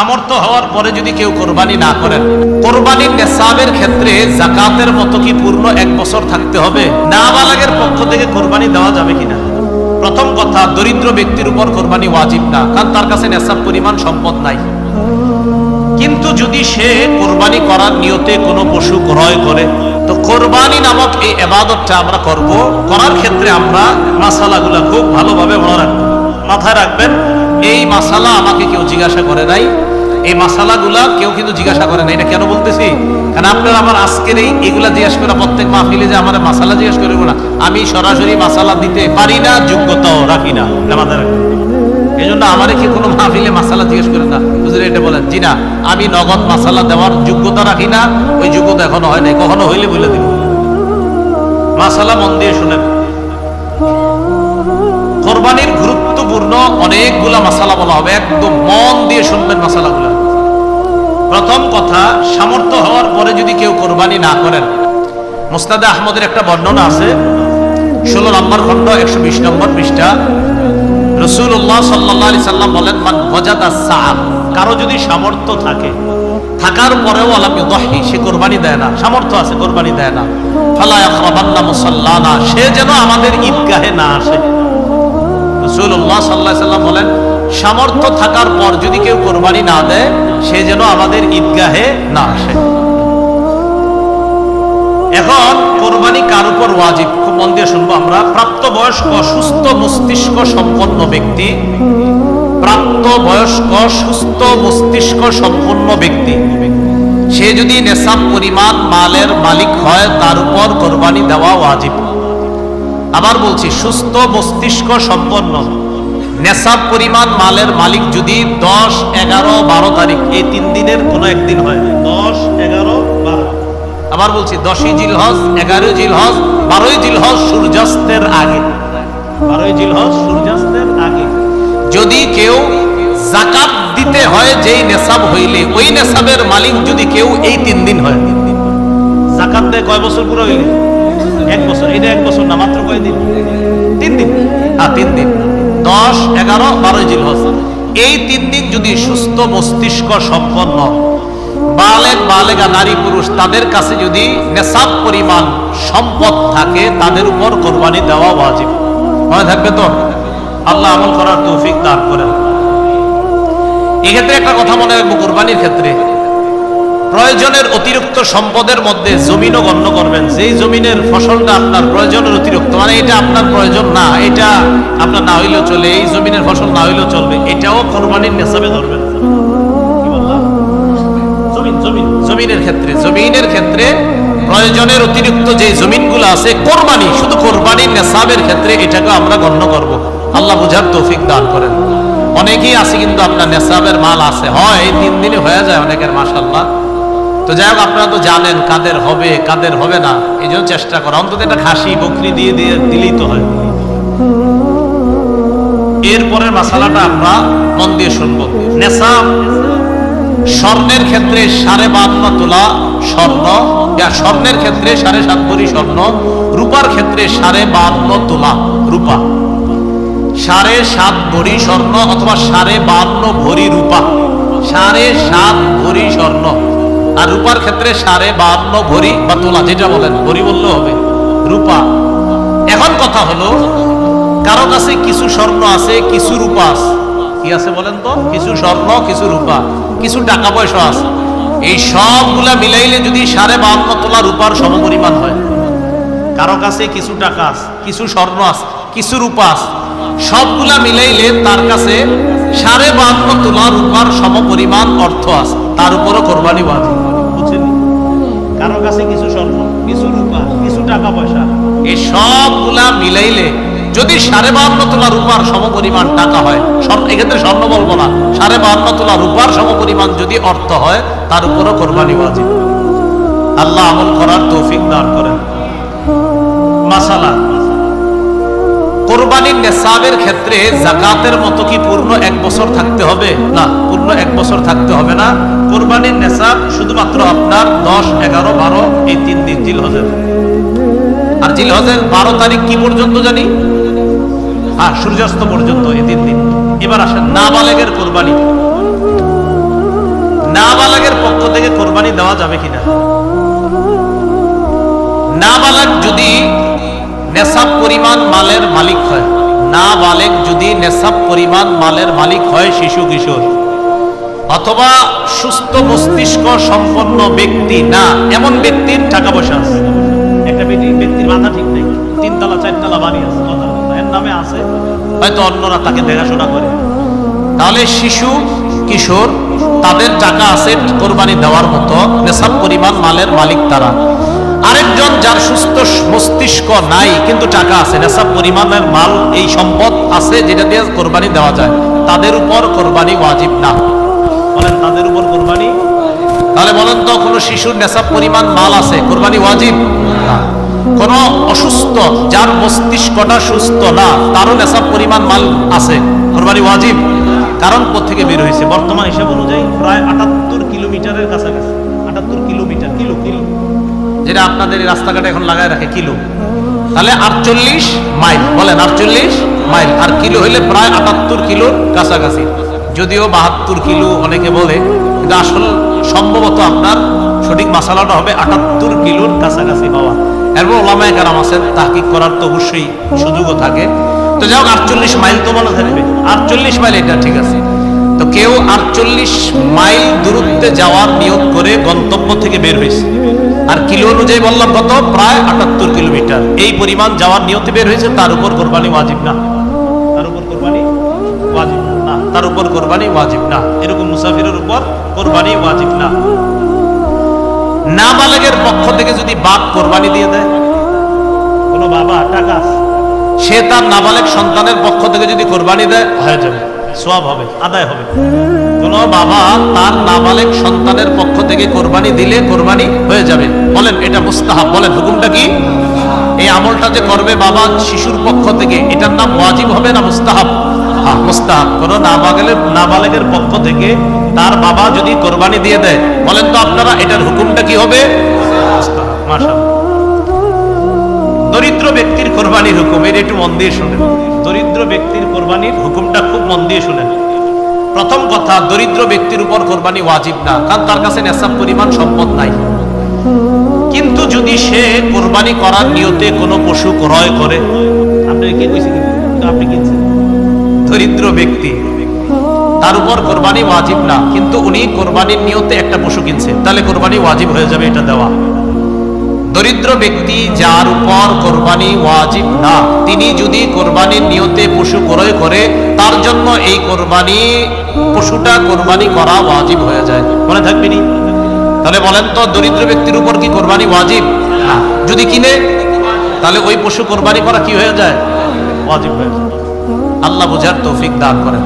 সামর্থ্য হওয়ার পরে যদি কেউ কোরবানি না করেন, কোরবানির নেসাবের ক্ষেত্রে যাকাতের মতো কি পূর্ণ 1 বছর থাকতে হবে? নাবালেগের পক্ষ থেকে কোরবানি দেওয়া যাবে কিনা? প্রথম কথা, দরিদ্র ব্যক্তির উপর কোরবানি ওয়াজিব না, কারণ তার কাছে নেসাব পরিমাণ সম্পদ নাই। কিন্তু যদি সে কোরবানি করার নিয়তে কোনো পশু ক্রয় করে, তো কোরবানি নামক এই ইবাদতটা আমরা করব। করার ক্ষেত্রে আমরা মাসালাগুলো খুব ভালোভাবে মনে রাখবো, মাথায় রাখবেন। এই মাসালা আমাকে কেউ জিজ্ঞাসা করে নাই, এই মাসালাগুলা কেউ কিন্তু জিজ্ঞাসা করে নাই। এটা কেন বলতেছি? কারণ আপনারা আমার আজকের এইগুলা জিজ্ঞাসা করে প্রত্যেক মাহফিলে যে আমার মাসালা জিজ্ঞাসা করবো না, আমি সরাসরি মাসালা দিতে পারি না, যোগ্যতাও রাখি না। মাথায় রাখবেন। এই জন্য আমারে কি কোনো মাহফিলে মাসালা জিজ্ঞেস করে না, বুঝলে এটা বলেন জি না, আমি নগদ মাসালা দেওয়ার যোগ্যতা রাখি না, ওই যোগ্যতা এখনো হয় নাই, কখনো হইলে বলে দিব। মাসালা মন দিয়ে শুনেন। কোরবানির গুরুত্বপূর্ণ অনেকগুলা মাসালা বলা হবে, একদম মন দিয়ে শুনবেন মাসালাগুলা। প্রথম কথা, সামর্থ্য হওয়ার পরে যদি কেউ কোরবানি না করেন, মুসনাদে আহমদের একটা বর্ণনা আছে, 16 নম্বর খণ্ড 120 নম্বর পৃষ্ঠা। রাসূলুল্লাহ সাল্লাল্লাহু আলাইহি সাল্লাম বলেন, মান ওয়াজাদা সাআ, কারো যদি সামর্থ্য থাকে, থাকার পরেও আলাম ইউদাহি, সে কোরবানি দেয় না, সামর্থ্য আছে কোরবানি দেয় না, ফালা ইয়াকরাবান্না মুসাল্লানা, সে যেন আমাদের ঈদগাহে না আসে। রাসূলুল্লাহ সাল্লাল্লাহু আলাইহি সাল্লাম বলেন, সামর্থ্য থাকার পর যদি কেউ কোরবানি না দেয়, সে যেন আমাদের ঈদগাহে না আসে। এখন কোরবানি কার উপর ওয়াজিব? খুব মন দিয়ে শুনবো আমরা। প্রাপ্তবয়স্ক সুস্থ মস্তিষ্ক সম্পন্ন ব্যক্তি, প্রাপ্তবয়স্ক সুস্থ মস্তিষ্ক সম্পন্ন ব্যক্তি, সে যদি নেসাব পরিমাণ মালের মালিক হয়, তার উপর কোরবানি দেওয়া ওয়াজিব। আবার বলছি, সুস্থ মস্তিষ্ক সম্পন্ন নেসাব পরিমাণ মালের মালিক যদি 10, 11, 12 তারিখ এই 3 দিনের কোনো একদিন হয়, 10, 11, 12, আবার বলছি 10ই জিলহজ, 11ই জিলহজ, 12ই জিলহজ সূর্যাস্তের আগে, 12ই জিলহজ সূর্যাস্তের আগে যদি কেউ যাকাত দিতে হয়, যেই নেসাব হইলে ওই নেসাবের মালিক যদি কেউ এই 3 দিন হয়, যাকাত দেয় কয় বছর পুরো হইলে? 1 বছর। এটা 1 বছর না, মাত্র কয় দিন? 3 দিন। হ্যাঁ, 3 দিন, 10, 11, 12 জিলহজ, এই 3 দিন যদি সুস্থ মস্তিষ্ক সম্পন্ন বালেগ বালেগা নারী পুরুষ তাদের কাছে যদি নেসাব পরিমাণ সম্পদ থাকে, তাদের উপর কোরবানি দেওয়া ওয়াজিব। মনে থাকবে তো? আল্লাহ আমল করার তৌফিক দান করেন। এক্ষেত্রে একটা কথা মনে রাখবো, কোরবানির ক্ষেত্রে প্রয়োজনের অতিরিক্ত সম্পদের মধ্যে জমিনও গণ্য করবেন। যেই জমিনের ফসলটা আপনার প্রয়োজনের অতিরিক্ত, মানে এটা আপনার প্রয়োজন না, এটা আপনার না হইলেও চলে, এই জমিনের ফসল না হইলেও চলবে, এটাও কোরবানির নেসাবে ধরবেন। জমিনের ক্ষেত্রে প্রয়োজনের অতিরিক্ত যে জমিনগুলো আছে, কোরবানি, শুধু কোরবানির নেসাবের ক্ষেত্রে এটাকে আমরা গণ্য করব। আল্লাহ বুঝার তৌফিক দান করেন। অনেকেই আছে কিন্তু আপনার নেসাবের মাল আছে, হয় এই 3 দিনে হয়ে যায় অনেকের, মাশাআল্লাহ। তো যাই হোক, আপনারা তো জানেন কাদের হবে কাদের হবে না, এই জন্য চেষ্টা করা, অন্তত একটা খাসি বকরি দিয়ে দিলেই তো হয়। এরপরের মাসালাটা আমরা মন দিয়ে শুনবো। নেসাব স্বর্ণের ক্ষেত্রে 52.5 তোলা স্বর্ণ, স্বর্ণের ক্ষেত্রে 7.5 ভরি স্বর্ণ, রূপার ক্ষেত্রে 52.5 তোলা রূপা, 7.5 ভরি স্বর্ণ অথবা 52.5 ভরি রূপা, 7.5 ভরি স্বর্ণ, আর রূপার ক্ষেত্রে 52.5 ভরি বা তোলা, যেটা বলেন, ভরি বললেও হবে, রূপা। এখন কথা হলো, কারো কাছে কিছু স্বর্ণ আছে, কিছু রূপা আছে, কি আছে বলেন তো? কিছু স্বর্ণ, কিছু রূপা, কিছু টাকা পয়সা আছে, এই সবগুলা মিলাইলে যদি 52.5 তোলা রূপার সমপরিমাণ হয়, কারো কাছে কিছু টাকা আছে, কিছু স্বর্ণ আছে, কিছু রূপা আছে, সবগুলা মিলাইলে তার কাছে 52.5 তোলা রূপার সমপরিমাণ অর্থ আছে, তার উপরও কোরবানি ওয়াজিব। বুঝছেন? কারো কাছে কিছু স্বর্ণ, কিছু রূপা, কিছু টাকা পয়সা, এই সবগুলা মিলাইলে যদি 52.5 তোলা রূপার সমপরিমাণ টাকা হয়, এক্ষেত্রে স্বর্ণ বলবো না, 52.5 তোলা রূপার সমপরিমাণ যদি অর্থ হয়, তার উপরও কোরবানি ওয়াজিব। আল্লাহ আমল করার তৌফিক দান করেন। মাসালা, কোরবানির নেসাবের ক্ষেত্রে যাকাতের মতো কি পূর্ণ 1 বছর থাকতে হবে? না, পূর্ণ 1 বছর থাকতে হবে না। কোরবানির নেসাব শুধুমাত্র আপনার 10, 11, 12 এই 3 দিন জিলহজের। আর জিলহজের 12 তারিখ কি পর্যন্ত জানি? হ্যাঁ, সূর্যাস্ত পর্যন্ত, এই 3 দিন। এবার আসেন নাবালেগের কোরবানি। কোরবানি দেওয়া যাবে কিনা? নাবালেগ যদি নেশাব পরিমাণ মালের মালিক হয়, নাবালেগ যদি নেশাব পরিমাণ মালের মালিক হয়, শিশু কিশোর অথবা সুস্থ মস্তিষ্ক সম্পন্ন ব্যক্তি না, এমন ব্যক্তির টাকা পয়সা আছে। একটা ব্যক্তির মাথা ঠিক নেই, 3 তলা 4 তলা বাড়ি আছে, এর নামে আছে, হয়তো অন্যরা তাকে দেখাশোনা করে, তাহলে শিশু কিশোর তাদের টাকা আছে কোরবানি দেওয়ার মতো, নেশাব পরিমাণ মালের মালিক তারা। আরেকজন যার সুস্থ মস্তিষ্ক নাই কিন্তু টাকা আছে, নেশাব পরিমাণের মাল, এই সম্পদ আছে যেটা দিয়ে কোরবানি দেওয়া যায়, তাদের উপর কোরবানি ওয়াজিব না। বলেন তাদের উপর কোরবানি? তাহলে বলেন তো, কোনো শিশুর নেশাব পরিমাণ মাল আছে, কোরবানি ওয়াজিব না। কোন অসুস্থ যার মস্তিষ্কটা সুস্থ না, তারও নেশাব পরিমাণ মাল আছে, কোরবানি ওয়াজিব। কারণ কোত্থেকে বের হয়েছে? বর্তমান হিসাব অনুযায়ী প্রায় 78 কিলোমিটারের কাছাকাছি। 78 কিলোমিটার, কিলো কিলো যেটা আপনাদের এই রাস্তাঘাটে এখন লাগায় রাখে কিলো, তাহলে 48 মাইল। বলেন 48 মাইল, আর কিলো হইলে প্রায় 78 কিলোর কাছাকাছি। যদিও 72 কিলো অনেকে বলে, কিন্তু আসল সম্ভবত আপনার সঠিক মাসালাটা হবে 78 কিলোর কাছাকাছি পাওয়া। এরপর ওলামায়ে কেরাম আছেন, তাহকিক করার তো অবশ্যই সুযোগও থাকে। তো যাই হোক, 48 মাইল তো মনে থাকবে, 48 মাইল এটা ঠিক আছে। তো কেউ 48 মাইল দূরত্বে যাওয়ার নিয়ত করে গন্তব্য থেকে বের হয়েছে, আর কিলো অনুযায়ী বললাম কত, প্রায় 78 কিলোমিটার, এই পরিমাণ যাওয়ার নিয়তে বের হয়েছে, তার উপর কোরবানি ওয়াজিব না। তার উপর কোরবানি ওয়াজিব না, তার উপর কোরবানি ওয়াজিব না। এরকম মুসাফিরের উপর কোরবানি ওয়াজিব না। নাবালেগের পক্ষ থেকে যদি বাপ কোরবানি দিয়ে দেয়, কোন বাবা টাকা সে তার নাবালেগ সন্তানের পক্ষ থেকে যদি কোরবানি দেয়, হয়ে যাবে, সওয়াব হবে, আদায় হবে। কোন বাবা তার নাবালেগ সন্তানের পক্ষ থেকে কোরবানি দিলে কোরবানি হয়ে যাবে। বলেন এটা মুস্তাহাব। বলেন হুকুমটা কি? এই আমলটা যে করবে বাবা শিশুর পক্ষ থেকে, এটার নাম ওয়াজিব হবে না মুস্তাহাব? হ্যাঁ, মুস্তাহাব। কোন নাবালেগের পক্ষ থেকে তার বাবা যদি কোরবানি দিয়ে দেয়, বলেন তো আপনারা এটার হুকুমটা কি হবে? মুস্তাহাব। মাশাআল্লাহ। দরিদ্র ব্যক্তির কোরবানির হুকুম, এটা একটু মন দিয়ে শুনেন। দরিদ্র ব্যক্তির কোরবানির হুকুমটা খুব মন দিয়ে শুনেন। প্রথম কথা, দরিদ্র ব্যক্তির উপর কোরবানি ওয়াজিব না, কারণ তার কাছে নেশাব পরিমাণ সম্পদ নাই। কিন্তু যদি সে কোরবানি করার নিয়তে কোনো পশু ক্রয় করে, আপনি কি কইছেন? কিন্তু আপনি কিনছেন, দরিদ্র ব্যক্তি, তার উপর কোরবানি ওয়াজিব না, কিন্তু উনি কোরবানির নিয়তে একটা পশু কিনছে, তাহলে কোরবানি ওয়াজিব হয়ে যাবে এটা দেওয়া। দরিদ্র ব্যক্তি যার উপর কোরবানি ওয়াজিব না, তিনি যদি কোরবানির নিয়তে পশু ক্রয় করে, তার জন্য এই কোরবানি পশুটা কোরবানি করা ওয়াজিব হয়ে যায়। মনে থাকবে নি? তাহলে বলেন তো, দরিদ্র ব্যক্তির উপর কি কোরবানি ওয়াজিব? না। যদি কিনে, তাহলে ওই পশু কোরবানি করা কি হয়ে যায়? ওয়াজিব হয়ে যায়। আল্লাহ বুঝার তৌফিক দান করেন।